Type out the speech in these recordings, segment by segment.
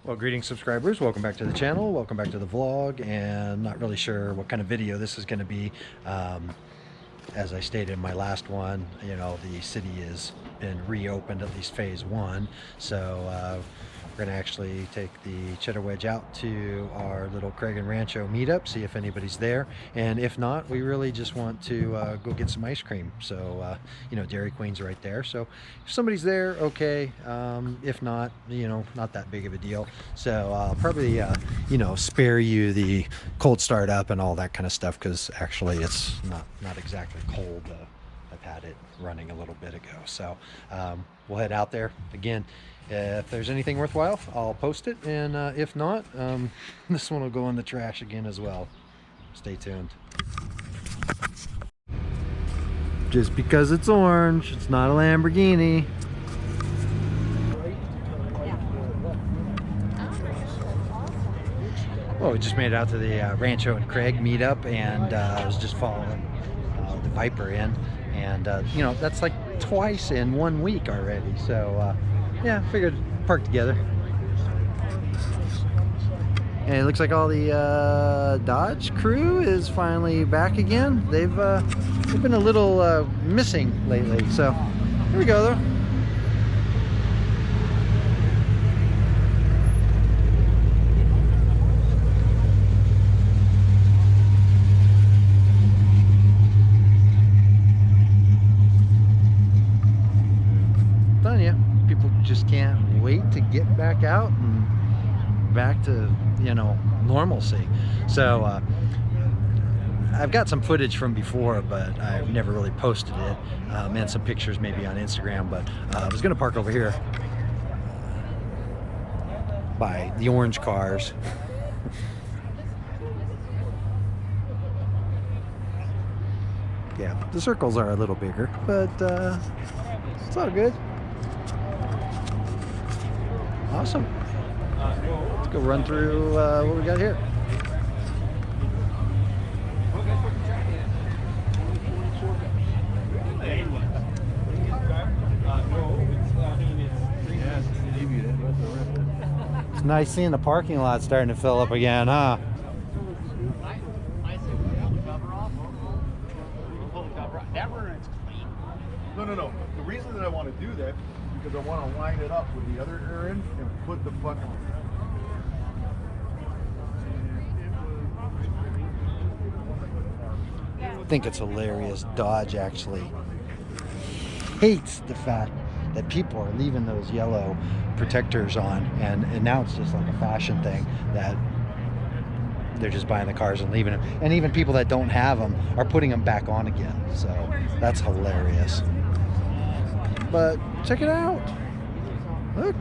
Well, greetings subscribers, welcome back to the channel, welcome back to the vlog, and not really sure what kind of video this is going to be. As I stated in my last one, you know, the city has been reopened, at least phase one, so we're going to actually take the cheddar wedge out to our little Craig Rancho Meetup, see if anybody's there, and if not, we really just want to go get some ice cream. So you know, Dairy Queen's right there, so if somebody's there, okay. If not, you know, not that big of a deal. So I'll probably you know, spare you the cold start up and all that kind of stuff, because actually it's not exactly cold. I've had it running a little bit ago, so we'll head out there again. If there's anything worthwhile, I'll post it, and if not, this one will go in the trash again as well. Stay tuned. Just because it's orange, it's not a Lamborghini. Well, we just made it out to the Rancho and Craig meetup, and I was just following the Viper in, and you know, that's like twice in 1 week already, so yeah, figured park together. And it looks like all the Dodge crew is finally back again. They've been a little missing lately, so here we go though. People just can't wait to get back out and back to, you know, normalcy. So I've got some footage from before, but I've never really posted it, and some pictures maybe on Instagram. But I was gonna park over here by the orange cars. Yeah, the circles are a little bigger, but it's all good. Awesome. Let's go run through what we got here. It's nice seeing the parking lot starting to fill up again, huh? No. The reason that I want to do that is because I want to line it up with the other air in and put the fucking. I think it's hilarious. Dodge actually hates the fact that people are leaving those yellow protectors on, and now it's just like a fashion thing that they're just buying the cars and leaving them, and even people that don't have them are putting them back on again. So that's hilarious. But check it out. Look.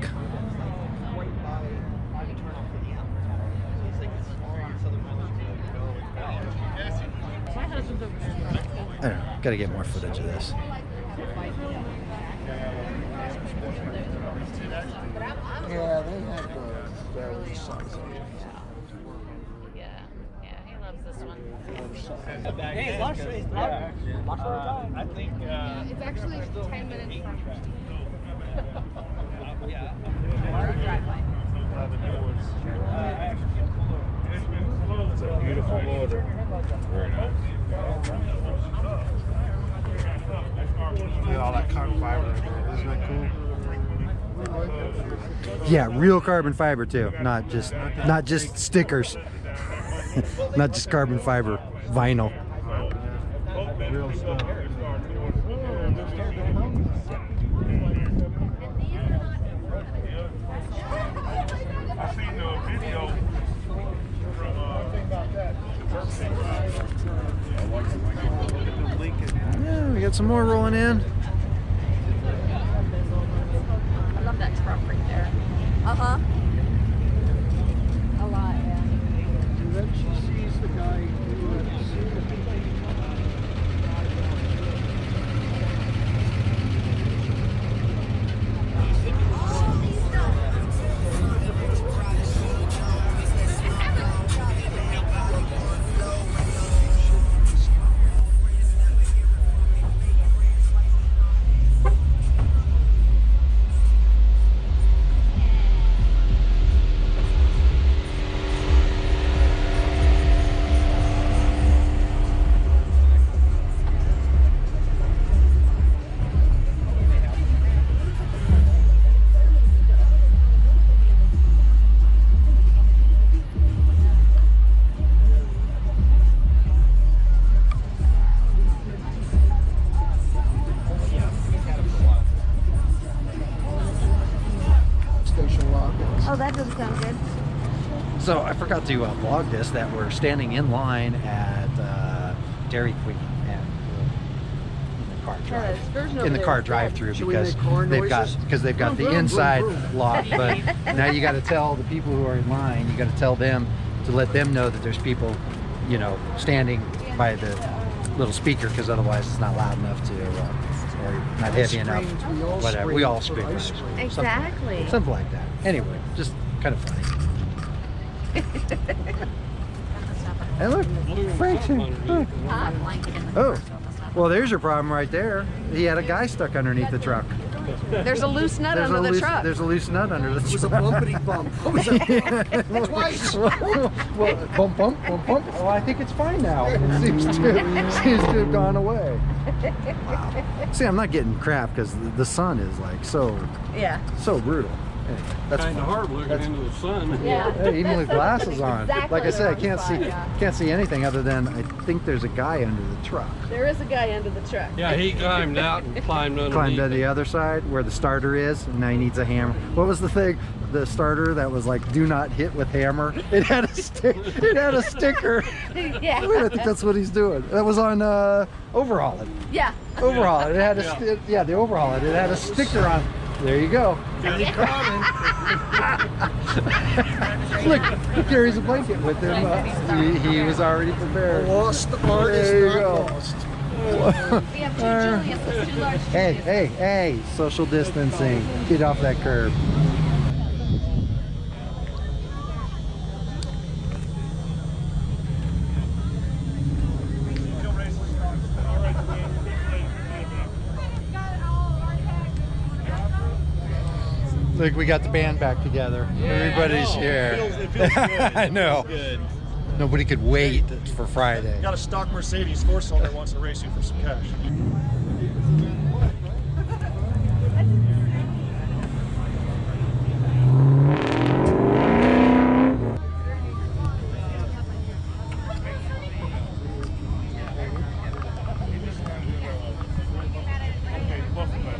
I don't know, gotta get more footage of this. Yeah, they have the barrel size. Yeah, he loves this one. Hey, watch it. I think It's actually 10 minutes from yeah. It's a beautiful motor. Very nice. Look at all that carbon fiber in there. Isn't that cool? Yeah, real carbon fiber too, not just stickers. Not just carbon fiber, vinyl. Real stuff. I seen the video from Yeah, we got some more rolling in. I love that truck right there. Uh-huh. A lot, yeah. then she sees the guy. So I forgot to vlog this, that we're standing in line at Dairy Queen and in the car drive. In the car drive-through because they've got the inside locked, but now you got to tell the people who are in line, you got to tell them to let them know that there's people, you know, standing by the little speaker, because otherwise it's not loud enough to, or not heavy enough. Whatever. We all scream. Exactly. Something like that. Anyway, just kind of funny. And look, Frank's here. Oh, well, there's your problem right there. He had a guy stuck underneath the truck. There's a loose nut under the truck. There's a loose nut under the truck. It was a bumpity bump. Twice. Well, bump, bump, bump, bump. Well, I think it's fine now. It seems to have gone away. Wow. See, I'm not getting crap because the sun is like so brutal. Anyway, that's kind of hard looking into the sun. Yeah. Hey, even with glasses on. Exactly Like I said, I what can't see anything other than I think there's a guy under the truck. There is a guy under the truck. Yeah, he climbed out and climbed underneath. Climbed to the other side where the starter is, and now he needs a hammer. What was the thing? The starter that was like, "Do not hit with hammer." It had a stick. It had a sticker. Yeah. I think that's what he's doing. That was on Overhaul It. Yeah. Overhaul It. It had a the Overhaul It. It had a sticker on. There you go. Look, he carries a blanket with him. He was already prepared. Lost art is not lost. We have 2 Julius, those 2 large Julius. Hey, social distancing. Get off that curb. Look, we got the band back together. Yeah, Everybody's here. It feels good. I know. It feels good. Nobody could wait for Friday. Got a stock Mercedes 4-cylinder wants to race you for some cash. Okay, welcome back.